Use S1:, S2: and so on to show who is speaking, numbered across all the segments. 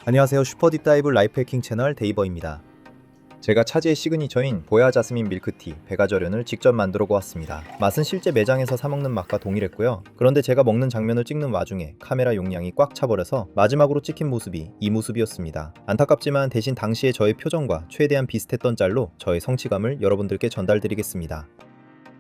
S1: 안녕하세요. 슈퍼딥다이브 라이프 해킹 채널 데이버입니다. 제가 차지의 시그니처인 보야 자스민 밀크티 배가절연을 직접 만들어 보았습니다. 맛은 실제 매장에서 사 먹는 맛과 동일했고요. 그런데 제가 먹는 장면을 찍는 와중에 카메라 용량이 꽉 차버려서 마지막으로 찍힌 모습이 이 모습이었습니다. 안타깝지만 대신 당시의 저의 표정과 최대한 비슷했던 짤로 저의 성취감을 여러분들께 전달드리겠습니다.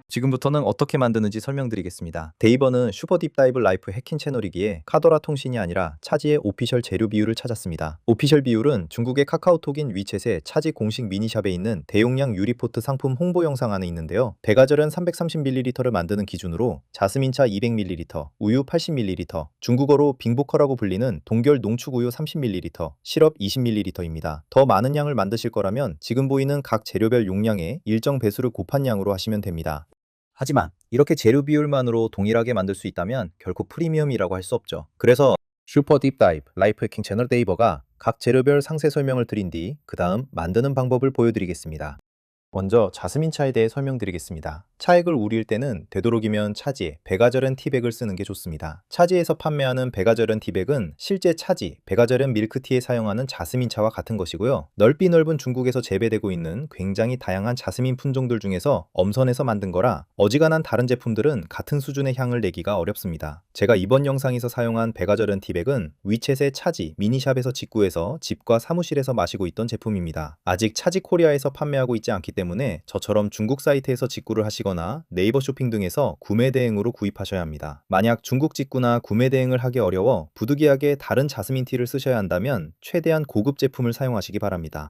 S1: 지금부터는 어떻게 만드는지 설명드리겠습니다. 데이버는 슈퍼딥다이브 라이프 해킹 채널이기에 카더라 통신이 아니라 차지의 오피셜 재료 비율을 찾았습니다. 오피셜 비율은 중국의 카카오톡인 위챗의 차지 공식 미니샵에 있는 대용량 유리포트 상품 홍보 영상 안에 있는데요. 배가절연 330ml를 만드는 기준으로 자스민차 200ml, 우유 80ml, 중국어로 빙보커라고 불리는 동결 농축우유 30ml, 시럽 20ml입니다. 더 많은 양을 만드실 거라면 지금 보이는 각 재료별 용량의 일정 배수를 곱한 양으로 하시면 됩니다. 하지만 이렇게 재료 비율만으로 동일하게 만들 수 있다면 결코 프리미엄이라고 할 수 없죠. 그래서 슈퍼 딥다이브 라이프 해킹 채널 데이버가 각 재료별 상세 설명을 드린 뒤 그 다음 만드는 방법을 보여드리겠습니다. 먼저 자스민차에 대해 설명드리겠습니다. 차액을 우릴 때는 되도록이면 차지에 배가절연 티백을 쓰는 게 좋습니다. 차지에서 판매하는 배가절연 티백은 실제 차지, 배가절연 밀크티에 사용하는 자스민차와 같은 것이고요. 넓이 넓은 중국에서 재배되고 있는 굉장히 다양한 자스민 품종들 중에서 엄선해서 만든 거라 어지간한 다른 제품들은 같은 수준의 향을 내기가 어렵습니다. 제가 이번 영상에서 사용한 배가절연 티백은 위챗의 차지 미니샵에서 직구해서 집과 사무실에서 마시고 있던 제품입니다. 아직 차지 코리아에서 판매하고 있지 않기 때문에 저처럼 중국 사이트에서 직구를 하시거나 네이버 쇼핑 등에서 구매 대행으로 구입하셔야 합니다. 만약 중국 직구나 구매 대행을 하기 어려워 부득이하게 다른 자스민티를 쓰셔야 한다면 최대한 고급 제품을 사용하시기 바랍니다.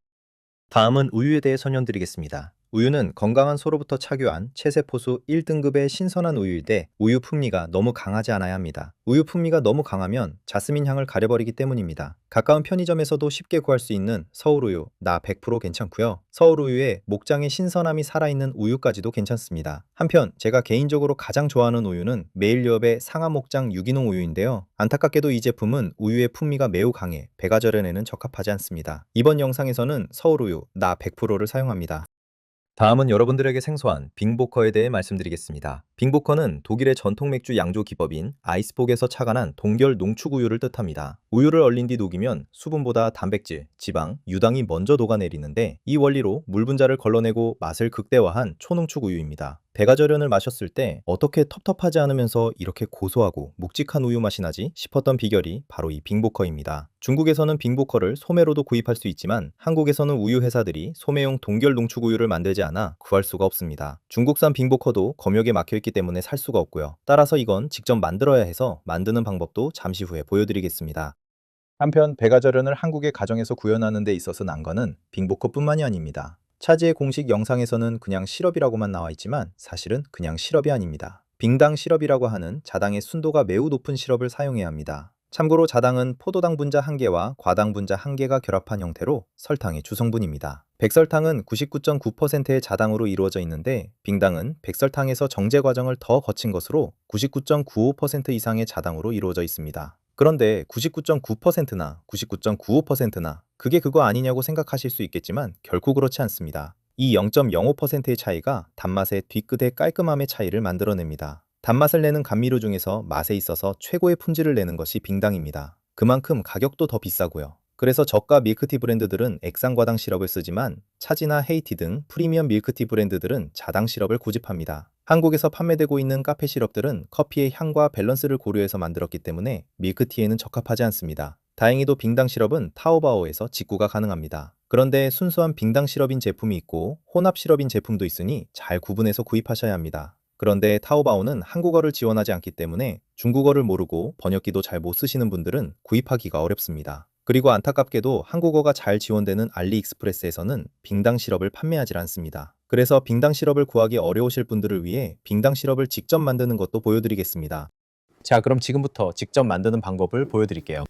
S1: 다음은 우유에 대해 설명드리겠습니다. 우유는 건강한 소로부터 착유한 체세포수 1등급의 신선한 우유인데 우유 풍미가 너무 강하지 않아야 합니다. 우유 풍미가 너무 강하면 자스민 향을 가려버리기 때문입니다. 가까운 편의점에서도 쉽게 구할 수 있는 서울우유, 나 100% 괜찮고요. 서울우유에 목장의 신선함이 살아있는 우유까지도 괜찮습니다. 한편 제가 개인적으로 가장 좋아하는 우유는 매일유업의 상하목장 유기농 우유인데요. 안타깝게도 이 제품은 우유의 풍미가 매우 강해 배가절연에는 적합하지 않습니다. 이번 영상에서는 서울우유, 나 100%를 사용합니다. 다음은 여러분들에게 생소한 빙보커에 대해 말씀드리겠습니다. 빙보커는 독일의 전통 맥주 양조 기법인 아이스폭에서 착안한 동결 농축우유를 뜻합니다. 우유를 얼린 뒤 녹이면 수분보다 단백질, 지방, 유당이 먼저 녹아내리는데 이 원리로 물 분자를 걸러내고 맛을 극대화한 초농축 우유입니다. 배가절연을 마셨을 때 어떻게 텁텁하지 않으면서 이렇게 고소하고 묵직한 우유 맛이 나지 싶었던 비결이 바로 이 빙보커입니다. 중국에서는 빙보커를 소매로도 구입할 수 있지만 한국에서는 우유 회사들이 소매용 동결 농축 우유를 만들지 않아 구할 수가 없습니다. 중국산 빙보커도 검역에 막혀있기 때문에 살 수가 없고요. 따라서 이건 직접 만들어야 해서 만드는 방법도 잠시 후에 보여드리겠습니다. 한편 배가절연을 한국의 가정에서 구현하는 데 있어서 난관은 빙보커뿐만이 아닙니다. 차지의 공식 영상에서는 그냥 시럽이라고만 나와 있지만 사실은 그냥 시럽이 아닙니다. 빙당 시럽이라고 하는 자당의 순도가 매우 높은 시럽을 사용해야 합니다. 참고로 자당은 포도당 분자 1개와 과당 분자 1개가 결합한 형태로 설탕의 주성분입니다. 백설탕은 99.9%의 자당으로 이루어져 있는데 빙당은 백설탕에서 정제 과정을 더 거친 것으로 99.95% 이상의 자당으로 이루어져 있습니다. 그런데 99.9%나 99.95%나 그게 그거 아니냐고 생각하실 수 있겠지만 결코 그렇지 않습니다. 이 0.05%의 차이가 단맛의 뒤끝의 깔끔함의 차이를 만들어냅니다. 단맛을 내는 감미료 중에서 맛에 있어서 최고의 품질을 내는 것이 빙당입니다. 그만큼 가격도 더 비싸고요. 그래서 저가 밀크티 브랜드들은 액상과당 시럽을 쓰지만 차지나 헤이티 등 프리미엄 밀크티 브랜드들은 자당 시럽을 고집합니다. 한국에서 판매되고 있는 카페 시럽들은 커피의 향과 밸런스를 고려해서 만들었기 때문에 밀크티에는 적합하지 않습니다. 다행히도 빙당 시럽은 타오바오에서 직구가 가능합니다. 그런데 순수한 빙당 시럽인 제품이 있고 혼합 시럽인 제품도 있으니 잘 구분해서 구입하셔야 합니다. 그런데 타오바오는 한국어를 지원하지 않기 때문에 중국어를 모르고 번역기도 잘 못 쓰시는 분들은 구입하기가 어렵습니다. 그리고 안타깝게도 한국어가 잘 지원되는 알리익스프레스에서는 빙당 시럽을 판매하지 않습니다. 그래서 빙당 시럽을 구하기 어려우실 분들을 위해 빙당 시럽을 직접 만드는 것도 보여드리겠습니다. 자, 그럼 지금부터 직접 만드는 방법을 보여드릴게요.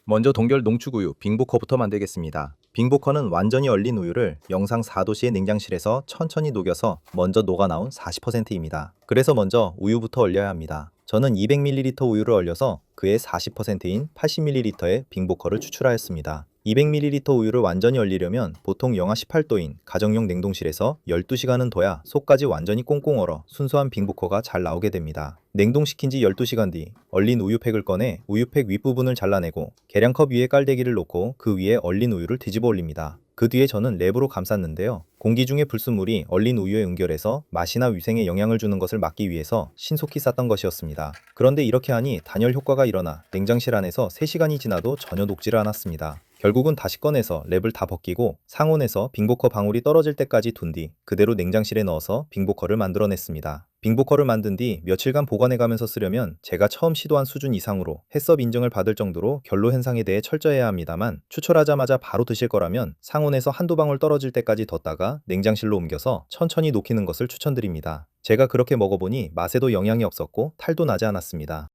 S1: 먼저 동결 농축우유 빙보커부터 만들겠습니다. 빙보커는 완전히 얼린 우유를 영상 4도씨의 냉장실에서 천천히 녹여서 먼저 녹아 나온 40%입니다. 그래서 먼저 우유부터 얼려야 합니다. 저는 200ml 우유를 얼려서 그의 40%인 80ml의 빙보커를 추출하였습니다. 200ml 우유를 완전히 얼리려면 보통 영하 18도인 가정용 냉동실에서 12시간은 둬야 속까지 완전히 꽁꽁 얼어 순수한 빙보커가 잘 나오게 됩니다. 냉동시킨 지 12시간 뒤 얼린 우유팩을 꺼내 우유팩 윗부분을 잘라내고 계량컵 위에 깔대기를 놓고 그 위에 얼린 우유를 뒤집어 올립니다. 그 뒤에 저는 랩으로 감쌌는데요. 공기 중의 불순물이 얼린 우유에 응결해서 맛이나 위생에 영향을 주는 것을 막기 위해서 신속히 쌌던 것이었습니다. 그런데 이렇게 하니 단열 효과가 일어나 냉장실 안에서 3시간이 지나도 전혀 녹지를 않았습니다. 결국은 다시 꺼내서 랩을 다 벗기고 상온에서 빙보커 방울이 떨어질 때까지 둔 뒤 그대로 냉장실에 넣어서 빙보커를 만들어냈습니다. 빙보커를 만든 뒤 며칠간 보관해가면서 쓰려면 제가 처음 시도한 수준 이상으로 해썹 인증을 받을 정도로 결로 현상에 대해 철저해야 합니다만 추출하자마자 바로 드실 거라면 상온에서 한두 방울 떨어질 때까지 뒀다가 냉장실로 옮겨서 천천히 녹이는 것을 추천드립니다. 제가 그렇게 먹어보니 맛에도 영향이 없었고 탈도 나지 않았습니다.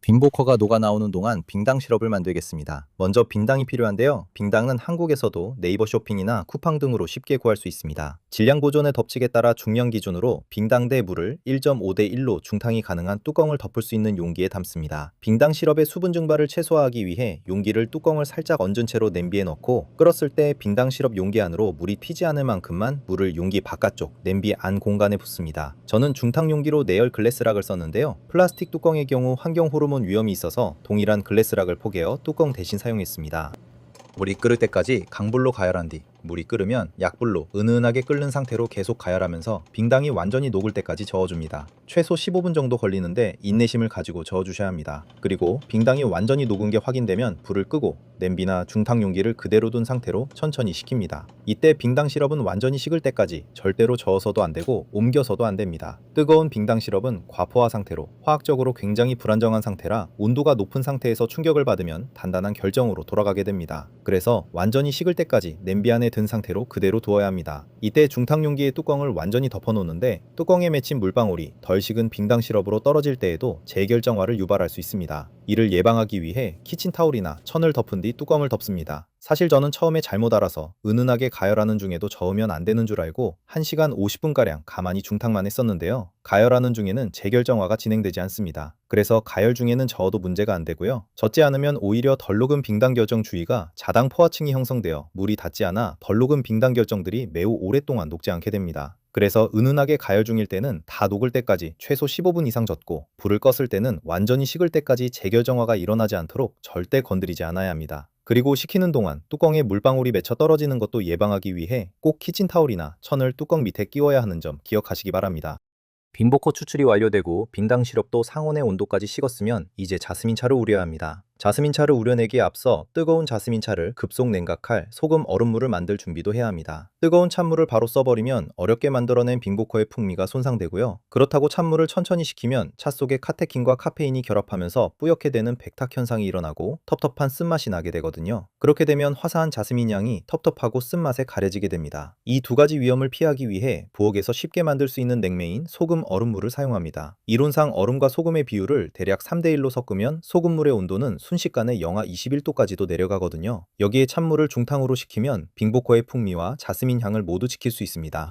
S1: 빙보커가 녹아 나오는 동안 빙당 시럽을 만들겠습니다. 먼저 빙당이 필요한데요. 빙당은 한국에서도 네이버 쇼핑이나 쿠팡 등으로 쉽게 구할 수 있습니다. 질량 보존의 법칙에 따라 중량 기준으로 빙당 대 물을 1.5대 1로 중탕이 가능한 뚜껑을 덮을 수 있는 용기에 담습니다. 빙당 시럽의 수분 증발을 최소화하기 위해 용기를 뚜껑을 살짝 얹은 채로 냄비에 넣고 끓었을 때 빙당 시럽 용기 안으로 물이 튀지 않을 만큼만 물을 용기 바깥쪽 냄비 안 공간에 붓습니다. 저는 중탕 용기로 내열 글래스락을 썼는데요. 플라스틱 뚜껑의 경우 환경 호르몬 위험이 있어서 동일한 글래스락을 포개어 뚜껑 대신 사용했습니다. 물이 끓을 때까지 강불로 가열한 뒤 물이 끓으면 약불로 은은하게 끓는 상태로 계속 가열하면서 빙당이 완전히 녹을 때까지 저어줍니다. 최소 15분 정도 걸리는데 인내심을 가지고 저어주셔야 합니다. 그리고 빙당이 완전히 녹은 게 확인되면 불을 끄고 냄비나 중탕 용기를 그대로 둔 상태로 천천히 식힙니다. 이때 빙당 시럽은 완전히 식을 때까지 절대로 저어서도 안되고 옮겨서도 안됩니다. 뜨거운 빙당 시럽은 과포화 상태로 화학적으로 굉장히 불안정한 상태라 온도가 높은 상태에서 충격을 받으면 단단한 결정으로 돌아가게 됩니다. 그래서 완전히 식을 때까지 냄비 안에 든 상태로 그대로 두어야 합니다. 이때 중탕 용기의 뚜껑을 완전히 덮어 놓는데 뚜껑에 맺힌 물방울이 덜 식은 빙당 시럽으로 떨어질 때에도 재결정화를 유발할 수 있습니다. 이를 예방하기 위해 키친타올이나 천을 덮은 뒤 뚜껑을 덮습니다. 사실 저는 처음에 잘못 알아서 은은하게 가열하는 중에도 저으면 안 되는 줄 알고 1시간 50분가량 가만히 중탕만 했었는데요. 가열하는 중에는 재결정화가 진행되지 않습니다. 그래서 가열 중에는 저어도 문제가 안 되고요. 젖지 않으면 오히려 덜 녹은 빙당 결정 주위가 자당 포화층이 형성되어 물이 닿지 않아 덜 녹은 빙당 결정들이 매우 오랫동안 녹지 않게 됩니다. 그래서 은은하게 가열 중일 때는 다 녹을 때까지 최소 15분 이상 젓고 불을 껐을 때는 완전히 식을 때까지 재결정화가 일어나지 않도록 절대 건드리지 않아야 합니다. 그리고 식히는 동안 뚜껑에 물방울이 맺혀 떨어지는 것도 예방하기 위해 꼭 키친타올이나 천을 뚜껑 밑에 끼워야 하는 점 기억하시기 바랍니다. 빙보커 추출이 완료되고 빙당 시럽도 상온의 온도까지 식었으면 이제 자스민차를 우려야 합니다. 자스민차를 우려내기에 앞서 뜨거운 자스민차를 급속 냉각할 소금 얼음물을 만들 준비도 해야 합니다. 뜨거운 찬물을 바로 써버리면 어렵게 만들어낸 빙보커의 풍미가 손상되고요. 그렇다고 찬물을 천천히 식히면 차 속에 카테킨과 카페인이 결합하면서 뿌옇게 되는 백탁 현상이 일어나고 텁텁한 쓴맛이 나게 되거든요. 그렇게 되면 화사한 자스민 향이 텁텁하고 쓴맛에 가려지게 됩니다. 이 두 가지 위험을 피하기 위해 부엌에서 쉽게 만들 수 있는 냉매인 소금 얼음물을 사용합니다. 이론상 얼음과 소금의 비율을 대략 3대1로 섞으면 소금물의 온도는 순식간에 영하 21도까지도 내려가거든요. 여기에 찬물을 중탕으로 식히면 빙보커의 풍미와 자스민 향을 모두 지킬 수 있습니다.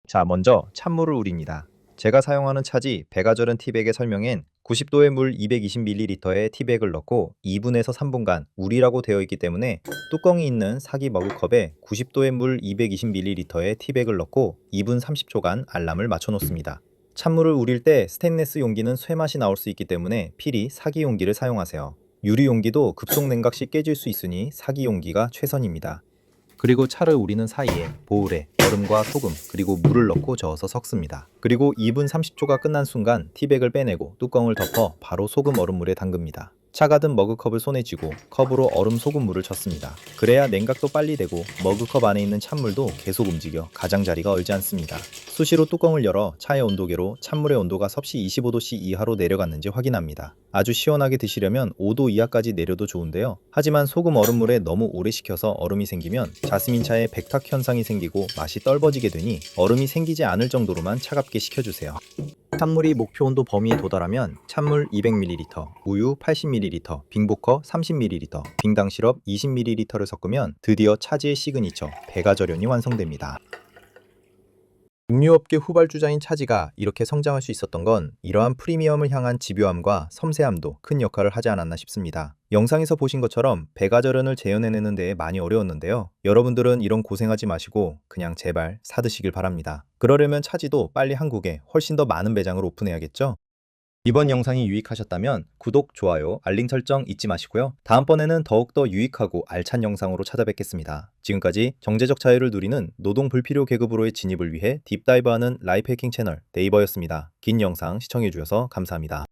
S1: 자, 먼저 찬물을 우립니다. 제가 사용하는 차지 배가절은 티백에 설명엔 90도의 물 220ml에 티백을 넣고 2분에서 3분간 우리라고 되어 있기 때문에 뚜껑이 있는 사기 머그컵에 90도의 물 220ml에 티백을 넣고 2분 30초간 알람을 맞춰 놓습니다. 찬물을 우릴 때 스테인리스 용기는 쇠맛이 나올 수 있기 때문에 필히 사기 용기를 사용하세요. 유리 용기도 급속 냉각 시 깨질 수 있으니 사기 용기가 최선입니다. 그리고 차를 우리는 사이에 보울에 얼음과 소금 그리고 물을 넣고 저어서 섞습니다. 그리고 2분 30초가 끝난 순간 티백을 빼내고 뚜껑을 덮어 바로 소금 얼음물에 담급니다. 차가 든 머그컵을 손에 쥐고 컵으로 얼음 소금물을 쳤습니다. 그래야 냉각도 빨리 되고 머그컵 안에 있는 찬물도 계속 움직여 가장자리가 얼지 않습니다. 수시로 뚜껑을 열어 차의 온도계로 찬물의 온도가 섭씨 25도씨 이하로 내려갔는지 확인합니다. 아주 시원하게 드시려면 5도 이하까지 내려도 좋은데요. 하지만 소금 얼음물에 너무 오래 식혀서 얼음이 생기면 자스민차에 백탁 현상이 생기고 맛이 떫어지게 되니 얼음이 생기지 않을 정도로만 차갑게 식혀주세요. 찬물이 목표 온도 범위에 도달하면 찬물 200ml, 우유 80ml, 빙보커 30ml, 빙당 시럽 20ml를 섞으면 드디어 차지의 시그니처 배가절연이 완성됩니다. 육류업계 후발주자인 차지가 이렇게 성장할 수 있었던 건 이러한 프리미엄을 향한 집요함과 섬세함도 큰 역할을 하지 않았나 싶습니다. 영상에서 보신 것처럼 배가저련을 재현해내는 데에 많이 어려웠는데요. 여러분들은 이런 고생하지 마시고 그냥 제발 사드시길 바랍니다. 그러려면 차지도 빨리 한국에 훨씬 더 많은 매장을 오픈해야겠죠? 이번 영상이 유익하셨다면 구독, 좋아요, 알림 설정 잊지 마시고요. 다음번에는 더욱더 유익하고 알찬 영상으로 찾아뵙겠습니다. 지금까지 경제적 자유를 누리는 노동 불필요 계급으로의 진입을 위해 딥다이브하는 라이프 해킹 채널 네이버였습니다. 긴 영상 시청해주셔서 감사합니다.